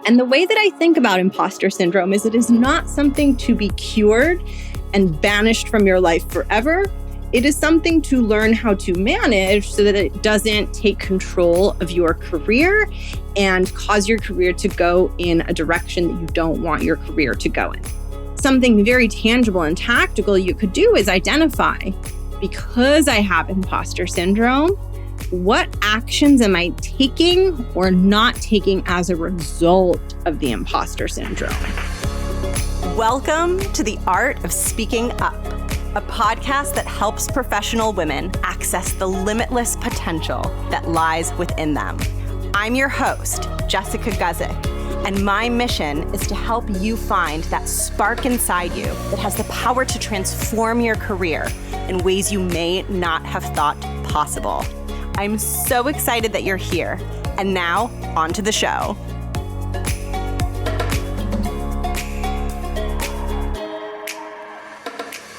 And the way that I think about imposter syndrome is it is not something to be cured and banished from your life forever. It is something to learn how to manage so that it doesn't take control of your career and cause your career to go in a direction that you don't want your career to go in. Something very tangible and tactical you could do is identify, because I have imposter syndrome, what actions am I taking or not taking as a result of the imposter syndrome? Welcome to The Art of Speaking Up, a podcast that helps professional women access the limitless potential that lies within them. I'm your host, Jessica Guzik, and my mission is to help you find that spark inside you that has the power to transform your career in ways you may not have thought possible. I'm so excited that you're here. And now, on to the show.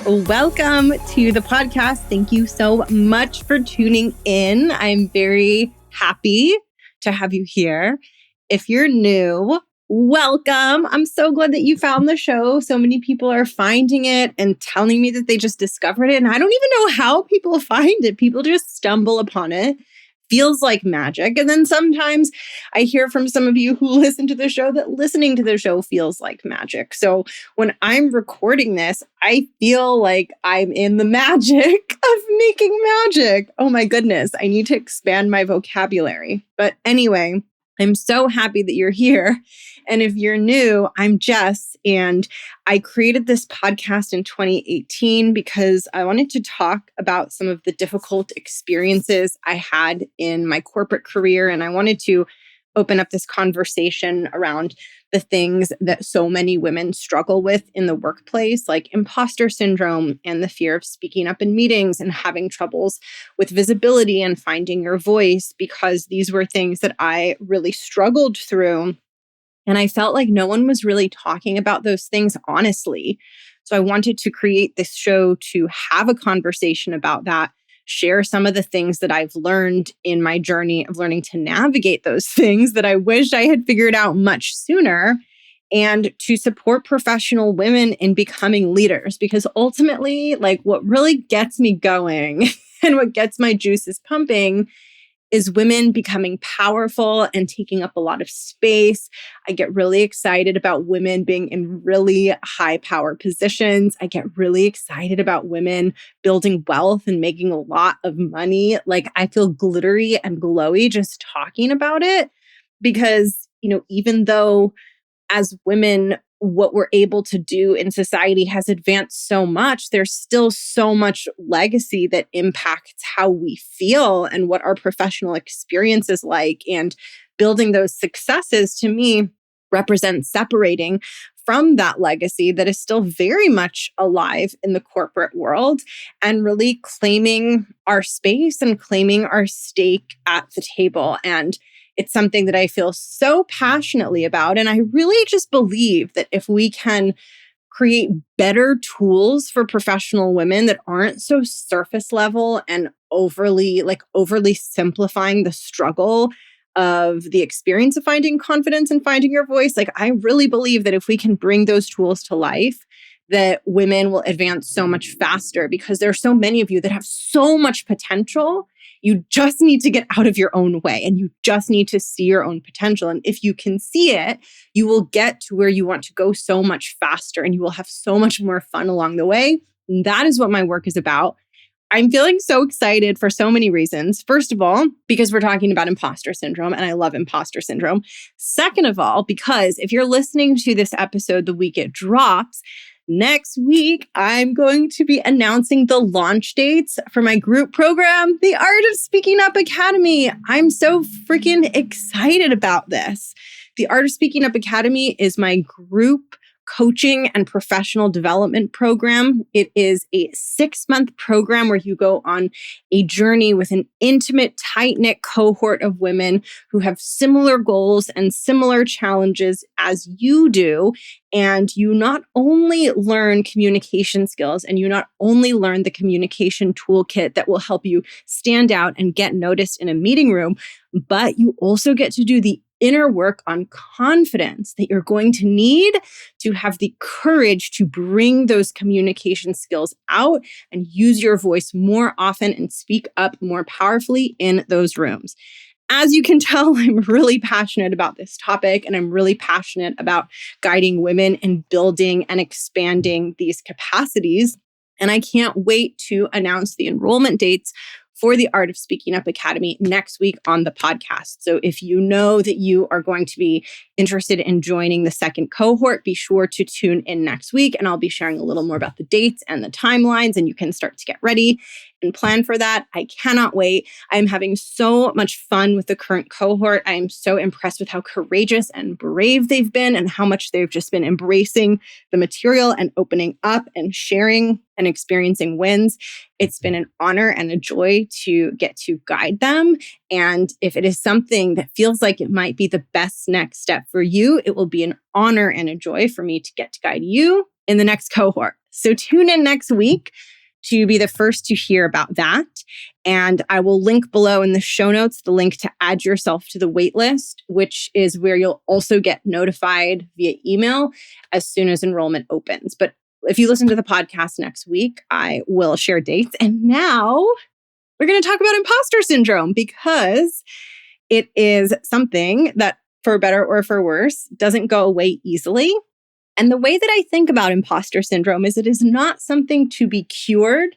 Welcome to the podcast. Thank you so much for tuning in. I'm very happy to have you here. If you're new, welcome. I'm so glad that you found the show. So many people are finding it and telling me that they just discovered it. And I don't even know how people find it. People just stumble upon it. Feels like magic. And then sometimes I hear from some of you who listen to the show that listening to the show feels like magic. So when I'm recording this, I feel like I'm in the magic of making magic. Oh my goodness. I need to expand my vocabulary. But anyway, I'm so happy that you're here. And if you're new, I'm Jess, and I created this podcast in 2018 because I wanted to talk about some of the difficult experiences I had in my corporate career. And I wanted to open up this conversation around the things that so many women struggle with in the workplace, like imposter syndrome and the fear of speaking up in meetings and having troubles with visibility and finding your voice, because these were things that I really struggled through. And I felt like no one was really talking about those things honestly. So I wanted to create this show to have a conversation about that, share some of the things that I've learned in my journey of learning to navigate those things that I wish I had figured out much sooner, and to support professional women in becoming leaders. Because ultimately, like, what really gets me going and what gets my juices pumping is women becoming powerful and taking up a lot of space. I get really excited about women being in really high power positions. I get really excited about women building wealth and making a lot of money. Like, I feel glittery and glowy just talking about it because, even though as women, what we're able to do in society has advanced so much, there's still so much legacy that impacts how we feel and what our professional experience is like. And building those successes, to me, represents separating from that legacy that is still very much alive in the corporate world and really claiming our space and claiming our stake at the table. And it's something that I feel so passionately about. And I really just believe that if we can create better tools for professional women that aren't so surface level and overly simplifying the struggle of the experience of finding confidence and finding your voice, I really believe that if we can bring those tools to life, that women will advance so much faster, because there are so many of you that have so much potential. You just need to get out of your own way, and you just need to see your own potential. And if you can see it, you will get to where you want to go so much faster, and you will have so much more fun along the way. And that is what my work is about. I'm feeling so excited for so many reasons. First of all, because we're talking about imposter syndrome, and I love imposter syndrome. Second of all, because if you're listening to this episode the week it drops, next week, I'm going to be announcing the launch dates for my group program, The Art of Speaking Up Academy. I'm so freaking excited about this. The Art of Speaking Up Academy is my group coaching and professional development program. It is a 6-month program where you go on a journey with an intimate, tight-knit cohort of women who have similar goals and similar challenges as you do. And you not only learn communication skills, and you not only learn the communication toolkit that will help you stand out and get noticed in a meeting room, but you also get to do the inner work on confidence that you're going to need to have the courage to bring those communication skills out and use your voice more often and speak up more powerfully in those rooms. As you can tell, I'm really passionate about this topic, and I'm really passionate about guiding women in building and expanding these capacities. And I can't wait to announce the enrollment dates for the Art of Speaking Up Academy next week on the podcast. So if you know that you are going to be interested in joining the second cohort, be sure to tune in next week, and I'll be sharing a little more about the dates and the timelines, and you can start to get ready and plan for that. I cannot wait. I'm having so much fun with the current cohort. I am so impressed with how courageous and brave they've been and how much they've just been embracing the material and opening up and sharing and experiencing wins. It's been an honor and a joy to get to guide them. And if it is something that feels like it might be the best next step for you, it will be an honor and a joy for me to get to guide you in the next cohort. So tune in next week to be the first to hear about that. And I will link below in the show notes the link to add yourself to the waitlist, which is where you'll also get notified via email as soon as enrollment opens. But if you listen to the podcast next week, I will share dates. And now we're going to talk about imposter syndrome, because it is something that, for better or for worse, doesn't go away easily. And the way that I think about imposter syndrome is it is not something to be cured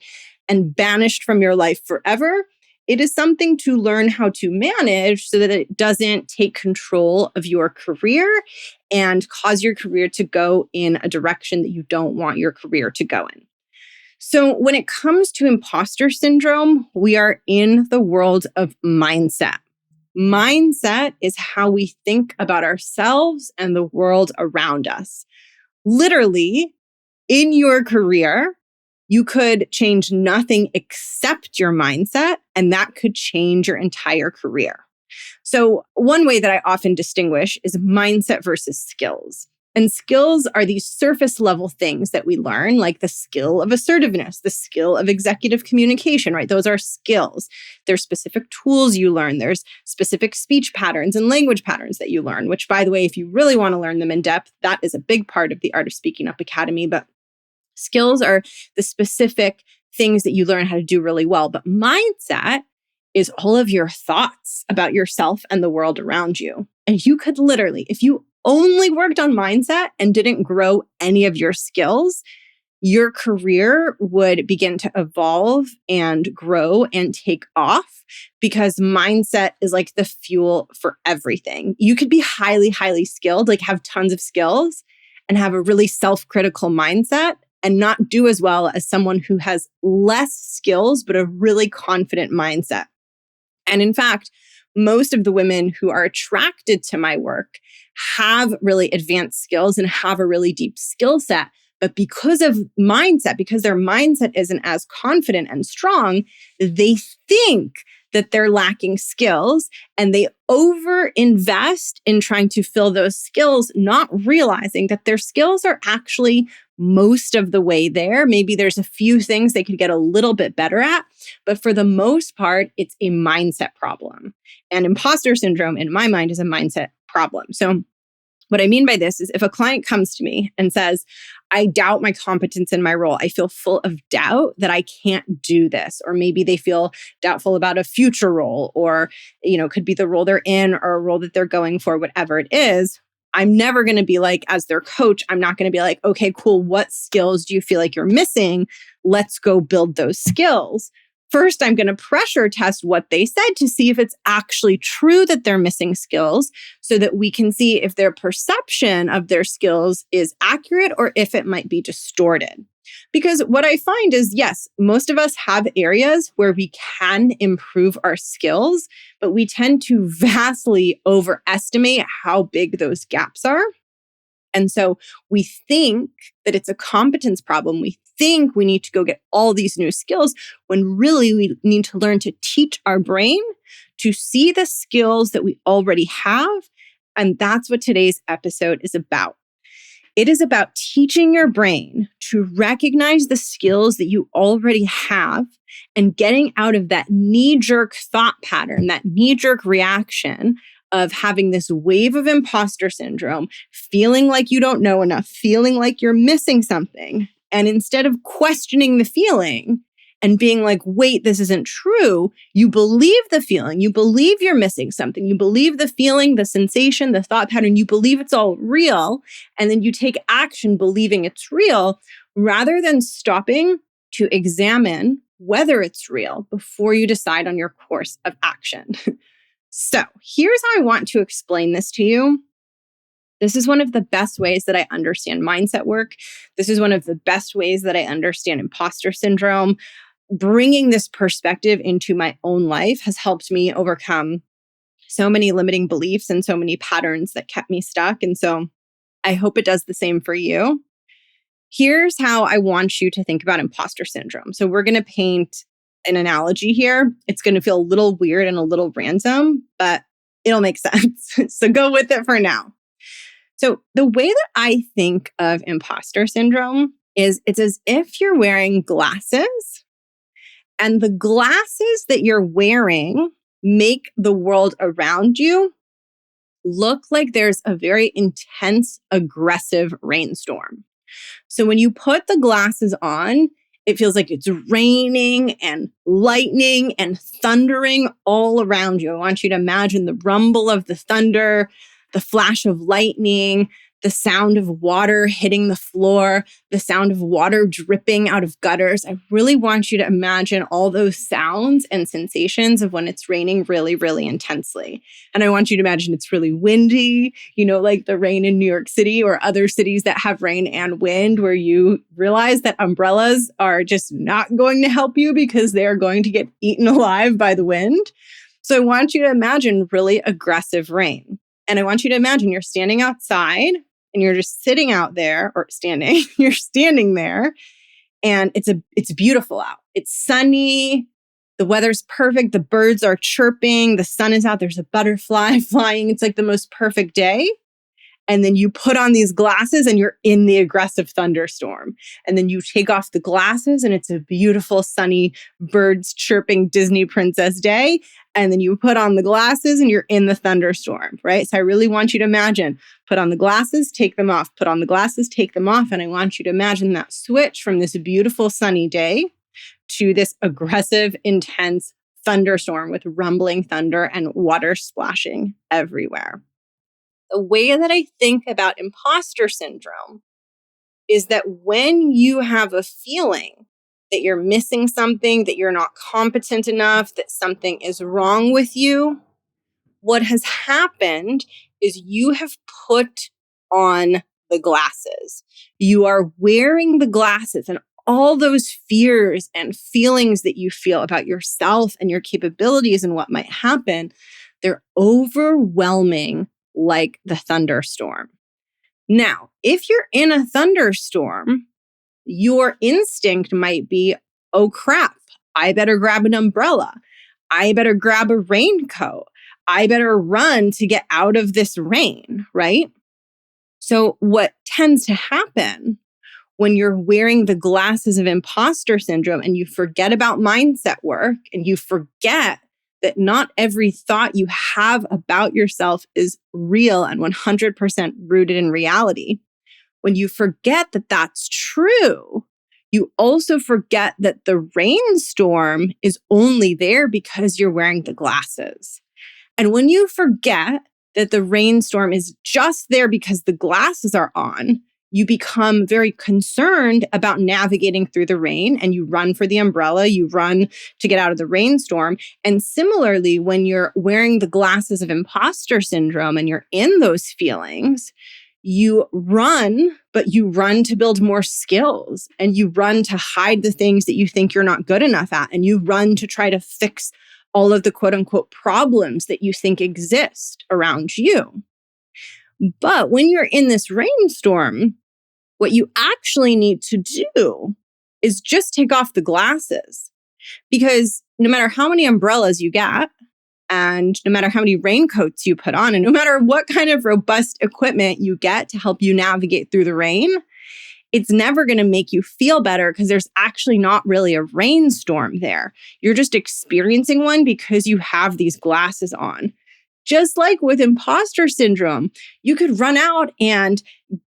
and banished from your life forever. It is something to learn how to manage so that it doesn't take control of your career and cause your career to go in a direction that you don't want your career to go in. So when it comes to imposter syndrome, we are in the world of mindset. Mindset is how we think about ourselves and the world around us. Literally, in your career, you could change nothing except your mindset, and that could change your entire career. So one way that I often distinguish is mindset versus skills. And skills are these surface level things that we learn, like the skill of assertiveness, the skill of executive communication, right? Those are skills. There's specific tools you learn. There's specific speech patterns and language patterns that you learn, which, by the way, if you really want to learn them in depth, that is a big part of the Art of Speaking Up Academy. But skills are the specific things that you learn how to do really well. But mindset is all of your thoughts about yourself and the world around you. And you could literally, if you only worked on mindset and didn't grow any of your skills, your career would begin to evolve and grow and take off, because mindset is like the fuel for everything. You could be highly, highly skilled, like have tons of skills and have a really self-critical mindset and not do as well as someone who has less skills, but a really confident mindset. And in fact, most of the women who are attracted to my work have really advanced skills and have a really deep skill set. But because of mindset, because their mindset isn't as confident and strong, they think that they're lacking skills and they overinvest in trying to fill those skills, not realizing that their skills are actually most of the way there. Maybe there's a few things they could get a little bit better at, but for the most part, it's a mindset problem. And imposter syndrome, in my mind, is a mindset problem. So what I mean by this is if a client comes to me and says, I doubt my competence in my role, I feel full of doubt that I can't do this, or maybe they feel doubtful about a future role, or, could be the role they're in or a role that they're going for, whatever it is, I'm never going to be like, as their coach, I'm not going to be like, okay, cool. What skills do you feel like you're missing? Let's go build those skills. First, I'm going to pressure test what they said to see if it's actually true that they're missing skills, so that we can see if their perception of their skills is accurate or if it might be distorted. Because what I find is, yes, most of us have areas where we can improve our skills, but we tend to vastly overestimate how big those gaps are. And so we think that it's a competence problem. We think we need to go get all these new skills, when really we need to learn to teach our brain to see the skills that we already have. And that's what today's episode is about. It is about teaching your brain to recognize the skills that you already have and getting out of that knee-jerk thought pattern, that knee-jerk reaction of having this wave of imposter syndrome, feeling like you don't know enough, feeling like you're missing something. And instead of questioning the feeling and being like, wait, this isn't true, you believe the feeling, you believe you're missing something, you believe the feeling, the sensation, the thought pattern, you believe it's all real. And then you take action believing it's real rather than stopping to examine whether it's real before you decide on your course of action. So here's how I want to explain this to you. This is one of the best ways that I understand mindset work. This is one of the best ways that I understand imposter syndrome. Bringing this perspective into my own life has helped me overcome so many limiting beliefs and so many patterns that kept me stuck. And so I hope it does the same for you. Here's how I want you to think about imposter syndrome. So we're going to paint an analogy here. It's going to feel a little weird and a little random, but it'll make sense. So go with it for now. So the way that I think of imposter syndrome is it's as if you're wearing glasses, and the glasses that you're wearing make the world around you look like there's a very intense, aggressive rainstorm. So when you put the glasses on, it feels like it's raining and lightning and thundering all around you. I want you to imagine the rumble of the thunder, the flash of lightning, the sound of water hitting the floor, the sound of water dripping out of gutters. I really want you to imagine all those sounds and sensations of when it's raining really, really intensely. And I want you to imagine it's really windy, like the rain in New York City or other cities that have rain and wind, where you realize that umbrellas are just not going to help you because they're going to get eaten alive by the wind. So I want you to imagine really aggressive rain. And I want you to imagine you're standing outside and you're just sitting out there or standing, you're standing there and it's beautiful out. It's sunny. The weather's perfect. The birds are chirping. The sun is out. There's a butterfly flying. It's like the most perfect day. And then you put on these glasses and you're in the aggressive thunderstorm. And then you take off the glasses and it's a beautiful, sunny, birds chirping Disney princess day. And then you put on the glasses and you're in the thunderstorm, right? So I really want you to imagine, put on the glasses, take them off, put on the glasses, take them off. And I want you to imagine that switch from this beautiful sunny day to this aggressive, intense thunderstorm with rumbling thunder and water splashing everywhere. The way that I think about imposter syndrome is that when you have a feeling that you're missing something, that you're not competent enough, that something is wrong with you, what has happened is you have put on the glasses. You are wearing the glasses, and all those fears and feelings that you feel about yourself and your capabilities and what might happen, they're overwhelming like the thunderstorm. Now, if you're in a thunderstorm, your instinct might be, oh crap, I better grab an umbrella. I better grab a raincoat. I better run to get out of this rain, right? So what tends to happen when you're wearing the glasses of imposter syndrome and you forget about mindset work and you forget that not every thought you have about yourself is real and 100% rooted in reality. When you forget that that's true, you also forget that the rainstorm is only there because you're wearing the glasses. And when you forget that the rainstorm is just there because the glasses are on, you become very concerned about navigating through the rain and you run for the umbrella, you run to get out of the rainstorm. And similarly, when you're wearing the glasses of imposter syndrome and you're in those feelings, you run, but you run to build more skills and you run to hide the things that you think you're not good enough at. And you run to try to fix all of the quote unquote problems that you think exist around you. But when you're in this rainstorm, what you actually need to do is just take off the glasses, because no matter how many umbrellas you get, and no matter how many raincoats you put on, and no matter what kind of robust equipment you get to help you navigate through the rain, it's never going to make you feel better because there's actually not really a rainstorm there. You're just experiencing one because you have these glasses on. Just like with imposter syndrome, you could run out and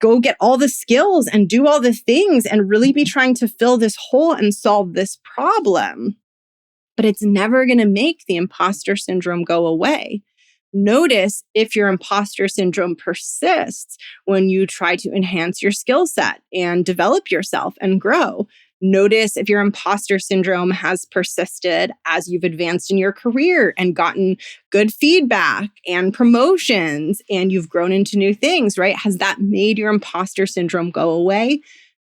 go get all the skills and do all the things and really be trying to fill this hole and solve this problem. But it's never going to make the imposter syndrome go away. Notice if your imposter syndrome persists when you try to enhance your skill set and develop yourself and grow. Notice if your imposter syndrome has persisted as you've advanced in your career and gotten good feedback and promotions and you've grown into new things, right? Has that made your imposter syndrome go away?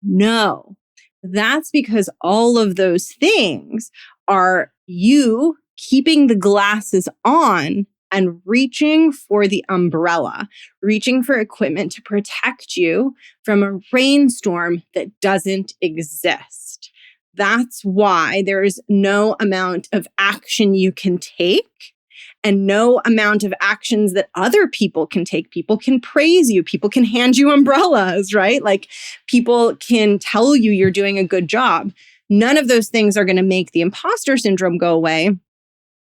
No. That's because all of those things are you keeping the glasses on and reaching for the umbrella, reaching for equipment to protect you from a rainstorm that doesn't exist. That's why there is no amount of action you can take and no amount of actions that other people can take. People can praise you. People can hand you umbrellas, right? Like people can tell you you're doing a good job. None of those things are going to make the imposter syndrome go away.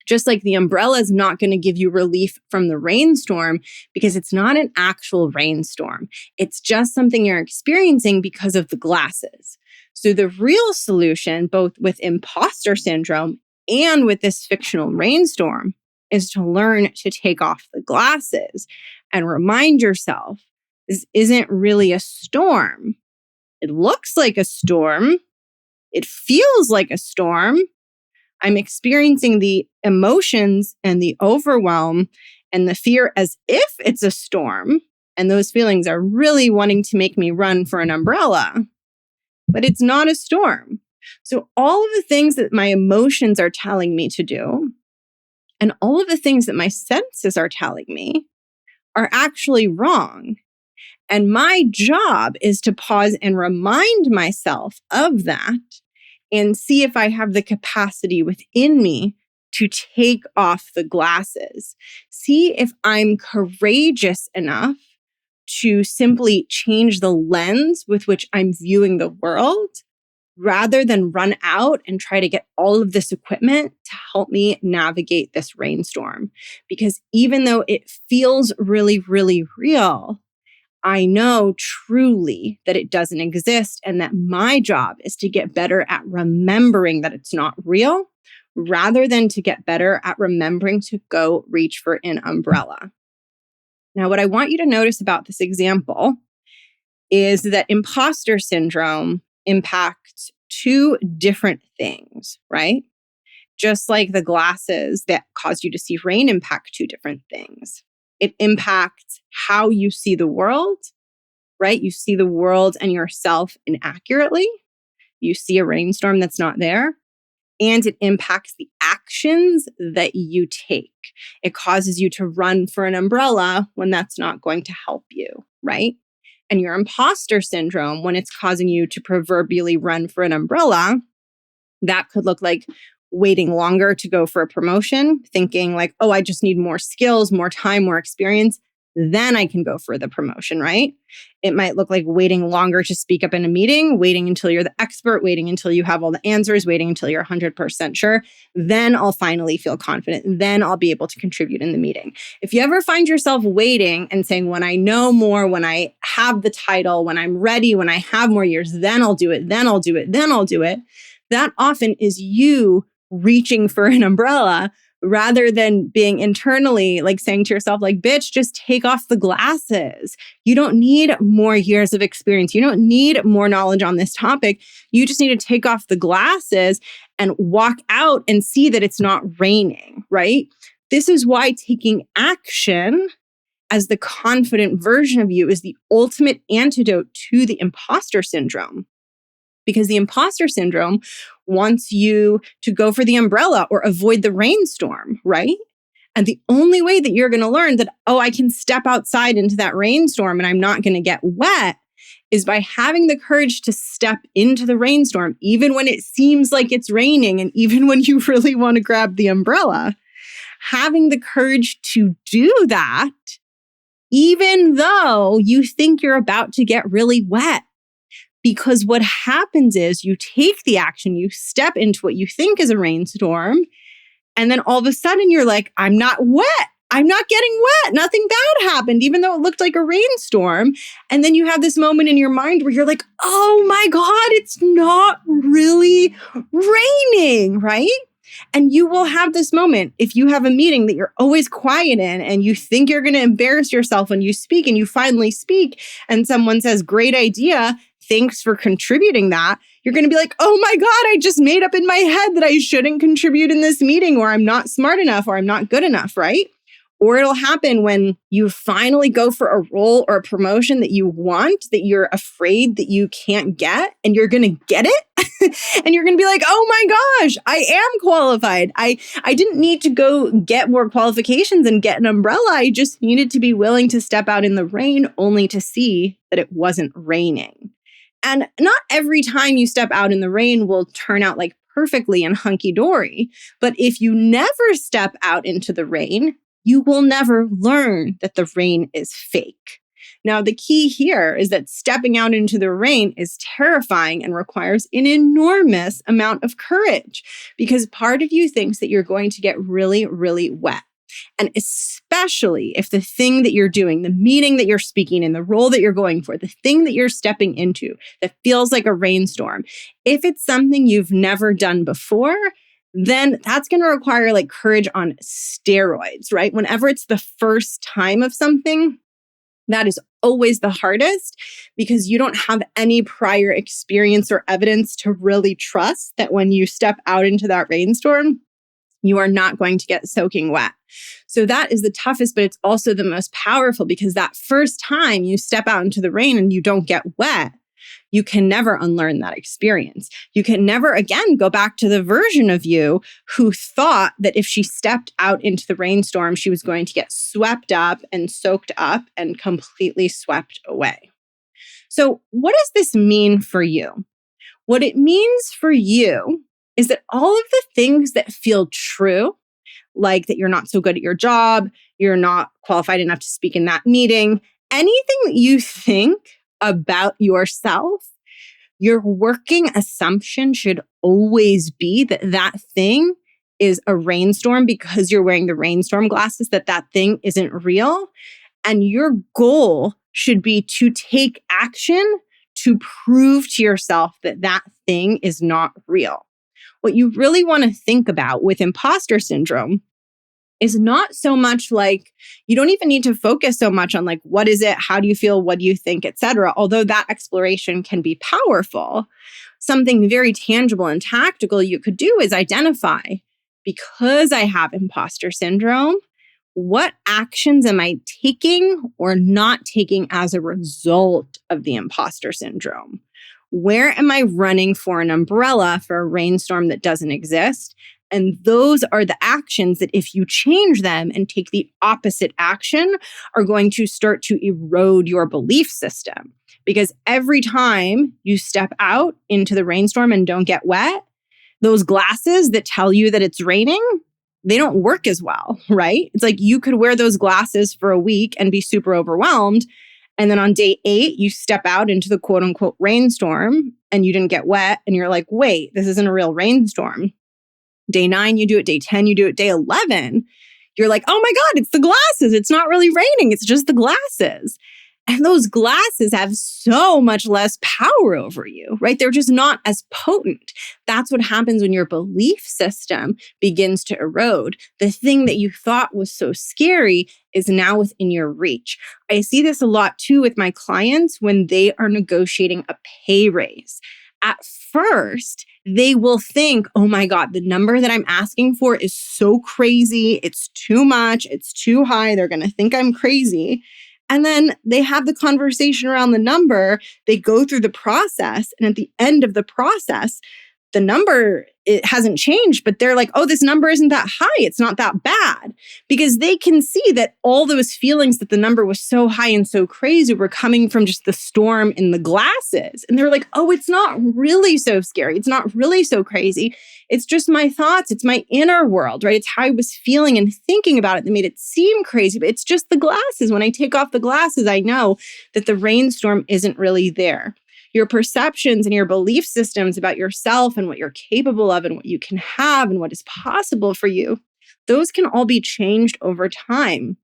Just like the umbrella is not going to give you relief from the rainstorm because it's not an actual rainstorm. It's just something you're experiencing because of the glasses. So the real solution, both with imposter syndrome and with this fictional rainstorm, is to learn to take off the glasses and remind yourself this isn't really a storm. It looks like a storm. It feels like a storm. I'm experiencing the emotions and the overwhelm and the fear as if it's a storm. And those feelings are really wanting to make me run for an umbrella, but it's not a storm. So all of the things that my emotions are telling me to do and all of the things that my senses are telling me are actually wrong. And my job is to pause and remind myself of that and see if I have the capacity within me to take off the glasses. See if I'm courageous enough to simply change the lens with which I'm viewing the world rather than run out and try to get all of this equipment to help me navigate this rainstorm. Because even though it feels really, really real, I know truly that it doesn't exist and that my job is to get better at remembering that it's not real rather than to get better at remembering to go reach for an umbrella. Now, what I want you to notice about this example is that imposter syndrome impacts two different things, right? Just like the glasses that cause you to see rain impact two different things. It impacts how you see the world, right? You see the world and yourself inaccurately. You see a rainstorm that's not there. And it impacts the actions that you take. It causes you to run for an umbrella when that's not going to help you, right? And your imposter syndrome, when it's causing you to proverbially run for an umbrella, that could look like waiting longer to go for a promotion, thinking like, oh, I just need more skills, more time, more experience. Then I can go for the promotion, right? It might look like waiting longer to speak up in a meeting, waiting until you're the expert, waiting until you have all the answers, waiting until you're 100% sure. Then I'll finally feel confident. Then I'll be able to contribute in the meeting. If you ever find yourself waiting and saying, when I know more, when I have the title, when I'm ready, when I have more years, then I'll do it, then I'll do it, then I'll do it. That often is you reaching for an umbrella rather than being internally like saying to yourself, like, bitch, just take off the glasses. You don't need more years of experience. You don't need more knowledge on this topic. You just need to take off the glasses and walk out and see that it's not raining, right? This is why taking action as the confident version of you is the ultimate antidote to the imposter syndrome. Because the imposter syndrome wants you to go for the umbrella or avoid the rainstorm, right? And the only way that you're going to learn that, oh, I can step outside into that rainstorm and I'm not going to get wet is by having the courage to step into the rainstorm, even when it seems like it's raining and even when you really want to grab the umbrella. Having the courage to do that, even though you think you're about to get really wet. Because what happens is you take the action, you step into what you think is a rainstorm, and then all of a sudden you're like, I'm not wet I'm not getting wet. Nothing bad happened, even though it looked like a rainstorm. And then you have this moment in your mind where you're like, oh my God, it's not really raining, right? And you will have this moment if you have a meeting that you're always quiet in and you think you're going to embarrass yourself when you speak and you finally speak and someone says, great idea. Thanks for contributing that. You're going to be like, oh my God, I just made up in my head that I shouldn't contribute in this meeting, or I'm not smart enough, or I'm not good enough, right? Or it'll happen when you finally go for a role or a promotion that you want, that you're afraid that you can't get, and you're going to get it. And you're going to be like, oh my gosh, I am qualified. I didn't need to go get more qualifications and get an umbrella. I just needed to be willing to step out in the rain only to see that it wasn't raining. And not every time you step out in the rain will turn out like perfectly and hunky-dory. But if you never step out into the rain, you will never learn that the rain is fake. Now, the key here is that stepping out into the rain is terrifying and requires an enormous amount of courage because part of you thinks that you're going to get really, really wet. And especially if the thing that you're doing, the meeting that you're speaking in, the role that you're going for, the thing that you're stepping into that feels like a rainstorm, if it's something you've never done before, then that's going to require like courage on steroids, right? Whenever it's the first time of something, that is always the hardest because you don't have any prior experience or evidence to really trust that when you step out into that rainstorm, you are not going to get soaking wet. So that is the toughest, but it's also the most powerful because that first time you step out into the rain and you don't get wet, you can never unlearn that experience. You can never again go back to the version of you who thought that if she stepped out into the rainstorm, she was going to get swept up and soaked up and completely swept away. So what does this mean for you? What it means for you is that all of the things that feel true, like that you're not so good at your job, you're not qualified enough to speak in that meeting, anything that you think about yourself, your working assumption should always be that that thing is a rainstorm because you're wearing the rainstorm glasses, that that thing isn't real. And your goal should be to take action to prove to yourself that that thing is not real. What you really want to think about with imposter syndrome is not so much like, you don't even need to focus so much on like, what is it? How do you feel? What do you think, etc. Although that exploration can be powerful, something very tangible and tactical you could do is identify, because I have imposter syndrome, what actions am I taking or not taking as a result of the imposter syndrome? Where am I running for an umbrella for a rainstorm that doesn't exist? And those are the actions that if you change them and take the opposite action are going to start to erode your belief system. Because every time you step out into the rainstorm and don't get wet, those glasses that tell you that it's raining, they don't work as well, right? It's like you could wear those glasses for a week and be super overwhelmed. And then on day 8, you step out into the quote unquote rainstorm and you didn't get wet. And you're like, wait, this isn't a real rainstorm. Day 9, you do it. Day 10, you do it. Day 11, you're like, oh my God, it's the glasses. It's not really raining. It's just the glasses. And those glasses have so much less power over you, right? They're just not as potent. That's what happens when your belief system begins to erode. The thing that you thought was so scary is now within your reach. I see this a lot too with my clients when they are negotiating a pay raise. At first, they will think, oh my God, the number that I'm asking for is so crazy. It's too much. It's too high. They're going to think I'm crazy. And then they have the conversation around the number. They go through the process. And at the end of the process, the number, it hasn't changed, but they're like, oh, this number isn't that high. It's not that bad. Because they can see that all those feelings that the number was so high and so crazy were coming from just the storm in the glasses. And they're like, oh, it's not really so scary. It's not really so crazy. It's just my thoughts. It's my inner world, right? It's how I was feeling and thinking about it that made it seem crazy. But it's just the glasses. When I take off the glasses, I know that the rainstorm isn't really there. Your perceptions and your belief systems about yourself and what you're capable of and what you can have and what is possible for you, those can all be changed over time.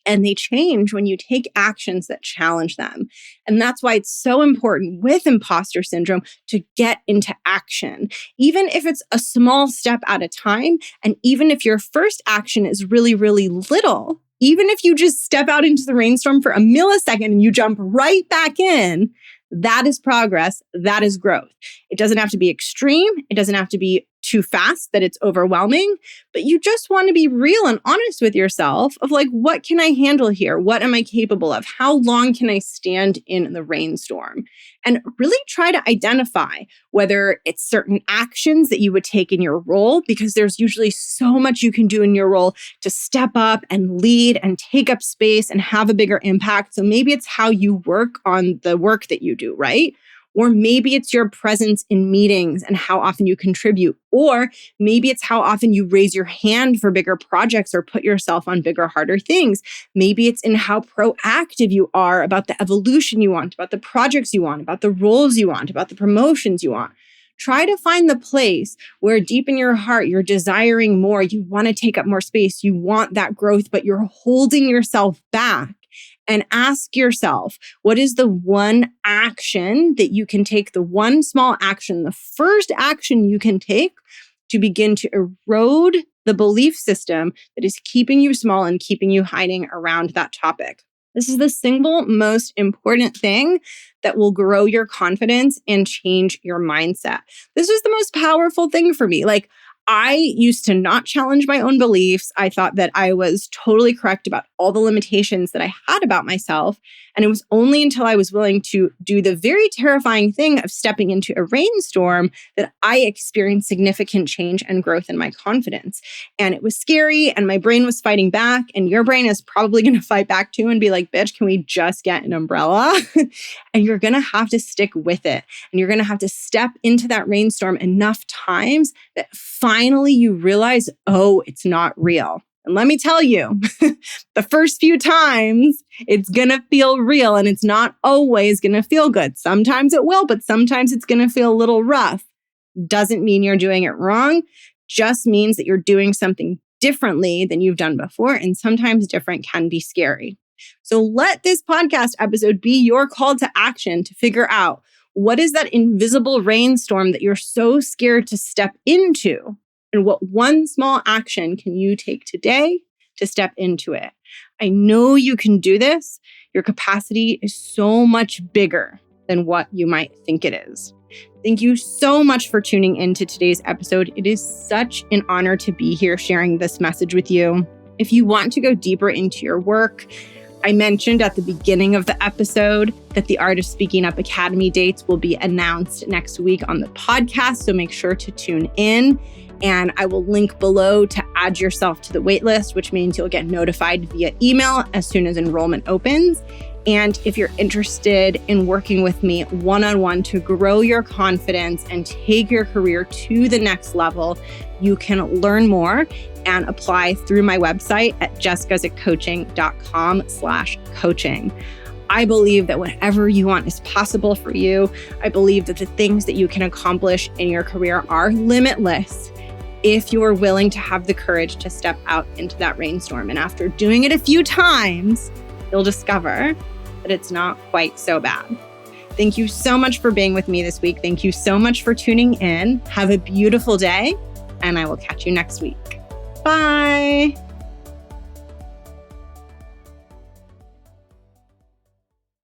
And they change when you take actions that challenge them. And that's why it's so important with imposter syndrome to get into action, even if it's a small step at a time. And even if your first action is really, really little, even if you just step out into the rainstorm for a millisecond and you jump right back in, that is progress. That is growth. It doesn't have to be extreme. It doesn't have to be too fast that it's overwhelming, but you just want to be real and honest with yourself of like, what can I handle here? What am I capable of? How long can I stand in the rainstorm? And really try to identify whether it's certain actions that you would take in your role, because there's usually so much you can do in your role to step up and lead and take up space and have a bigger impact. So maybe it's how you work on the work that you do, right? Or maybe it's your presence in meetings and how often you contribute. Or maybe it's how often you raise your hand for bigger projects or put yourself on bigger, harder things. Maybe it's in how proactive you are about the evolution you want, about the projects you want, about the roles you want, about the promotions you want. Try to find the place where deep in your heart, you're desiring more. You want to take up more space. You want that growth, but you're holding yourself back. And ask yourself, what is the one action that you can take, the one small action, the first action you can take to begin to erode the belief system that is keeping you small and keeping you hiding around that topic. This is the single most important thing that will grow your confidence and change your mindset. This was the most powerful thing for me. Like, I used to not challenge my own beliefs. I thought that I was totally correct about all the limitations that I had about myself. And it was only until I was willing to do the very terrifying thing of stepping into a rainstorm that I experienced significant change and growth in my confidence. And it was scary and my brain was fighting back, and your brain is probably going to fight back too and be like, bitch, can we just get an umbrella? And you're going to have to stick with it. And you're going to have to step into that rainstorm enough times that finally you realize, oh, it's not real. And let me tell you, the first few times it's going to feel real, and it's not always going to feel good. Sometimes it will, but sometimes it's going to feel a little rough. Doesn't mean you're doing it wrong. Just means that you're doing something differently than you've done before. And sometimes different can be scary. So let this podcast episode be your call to action to figure out, what is that invisible rainstorm that you're so scared to step into? And what one small action can you take today to step into it? I know you can do this. Your capacity is so much bigger than what you might think it is. Thank you so much for tuning into today's episode. It is such an honor to be here sharing this message with you. If you want to go deeper into your work, I mentioned at the beginning of the episode that the Art of Speaking Up Academy dates will be announced next week on the podcast, so make sure to tune in. And I will link below to add yourself to the waitlist, which means you'll get notified via email as soon as enrollment opens. And if you're interested in working with me one-on-one to grow your confidence and take your career to the next level, you can learn more and apply through my website at jessicaguzikcoaching.com/coaching. I believe that whatever you want is possible for you. I believe that the things that you can accomplish in your career are limitless if you're willing to have the courage to step out into that rainstorm. And after doing it a few times, you'll discover that it's not quite so bad. Thank you so much for being with me this week. Thank you so much for tuning in. Have a beautiful day, and I will catch you next week. Bye.